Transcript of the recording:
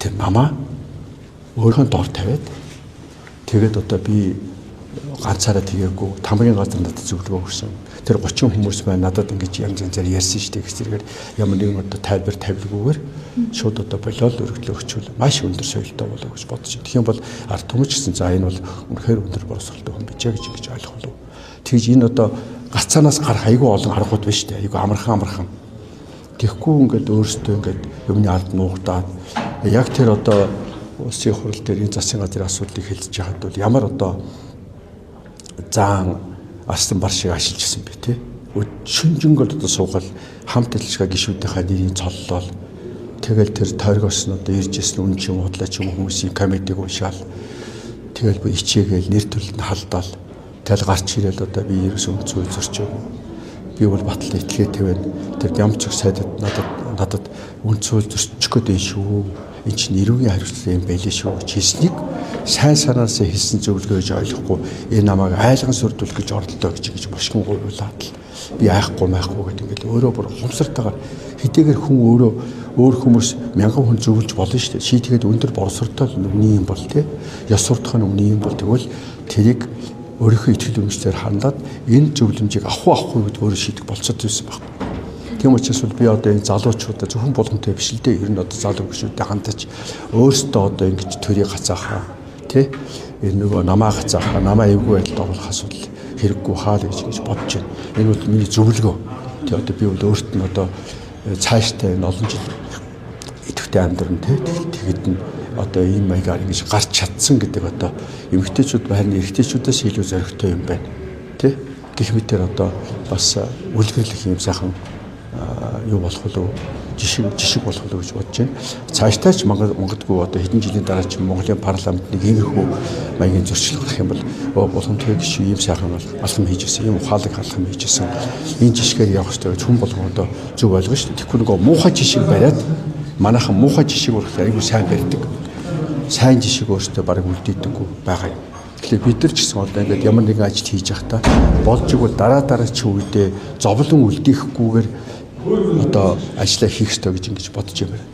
тэр намаа өөрийнхөө дор тавиад тэгээд одоо би ганцаараа тэгээгүй тамгийн газар надад зөвлөгөө өгсөн. Тэр 30 хүмүүс байна надад ингэж янз янзаар ярьсан шүү дээ гэж зэрэгээр ямар нэгэн одоо тайлбар тавилгүйгээр шууд одоо болол өргөдлөө өчүүл маш өндөр соёлтой болоо гэж бодож байна. Тэгэх юм бол ард түмэн гэсэн за энэ бол үнэхээр өндөр боловсролтой хүн bijээ гэж ойлгох болов. Тэгж энэ одоо гацаанаас гарах айгүй олон аргууд байна шүү дээ. Айгүй амархан. Тэгэхгүй ингээд өөрсдөө ингээд юмны ард нуугдаад яг тэр одоо улсын хурал дээр энэ засгийн газрын асуудлыг хэлж яхад бол ямар одоо заан астан бар шиг ашиглаж гисэн бэ те. Өчнжөнгөд одоо суугаад хамт ажиллагаа гишүүдийнхээ нэрийг цоллол тэгэл тэр тойргоос нь одоо ирж ирсэн үн чинь худлаач юм хүмүүсийн комедиг уншаал тэгэл би ичээгээл нэр төлөлд нь халдаал тэгэл гарч ирэл одоо би ерөөсөө өнцөө зөрчөө би бол батал итгэлтэй байна тэр ямцэг сайдад надад өнцөө зөрчих гээд байна шүү эн чинь эрүүгийн хариуцлага юм байлээ шүү гэж хэлснийг сайн санаасаа хэлсэн зөвлөгөө гэж ойлгохгүй энэ намайг айлган сүрдүүлэх гэж оролдоо гэж бошгон гуйлаад л би айхгүй гэдэг ингээд өөрөө бүр хумсартайгаар хэдийгээр хүн өөр хүмүүс мянган хүн зөвлөж болно шүү дээ. Шийдгээд өндөр боловсролтой өмнө юм бол тий. Ёс суртахын өмнө юм бол тэгвэл тэрийг өөрийнхөө итгэл үнэмшлээр хандаад энэ зөвлөмжийг авахгүй гэдээ өөрөө шийдэх болцоод байсан баг. Тийм учраас би одоо энэ залуучуудаа зөвхөн болгонтэй биш л дээ. Ер нь одоо залуу гүшүүдэд хандаж өөрсдөө одоо ингэж төрийг гацаахаа тий. Энэ нөгөө намаа гацаахаа намаа эвгүй байдалд оруулах асуудал хэрэггүй хаал гэж бодож байна. Энэ бол миний зөвлөгөө. Тий одоо би бол өөрт нь одоо цааштай энэ олон жил идэвхтэй амьдран тий тэгэд нь одоо энэ маягаар ингэж гарч чадсан гэдэг одоо эмэгтэйчүүд харин эрэгтэйчүүдээс илүү зоригтой юм байна. Тий гэх мэтэр одоо бас үлгэрлэх юм сайхан юу болох вэ? Жишг болох вэ гэж бодож байна. Цаашдаач Монгодгүй одоо хэдэн жилийн дараа ч Монголын парламент нэг иймэрхүү маягийн зөрчил гарах юм бол боломжтой гэж ийм сайхан алхам хийж ирсэн, ийм ухаалаг алхам хийж ирсэн. Энэ жишгээр явах хэрэгтэй гэж хүн болгон одоо зөв ойлгож шүү дээ. Тэгэхгүй нөгөө муухай жишг бариад манайхан муухай жишг урах айгүй сайн барьдаг. Сайн жишг өөртөө бараг үлдээдэггүй байгаа юм. Тэгэхээр бид нар ч гэсэн одоо ингээд ямар нэгэн ажил хийж явахдаа болж игэл дараа чи үедээ зовлон үлдээхгүйгээр одоо ажиллаа хийх ёстой гэж ингэж бодож байна.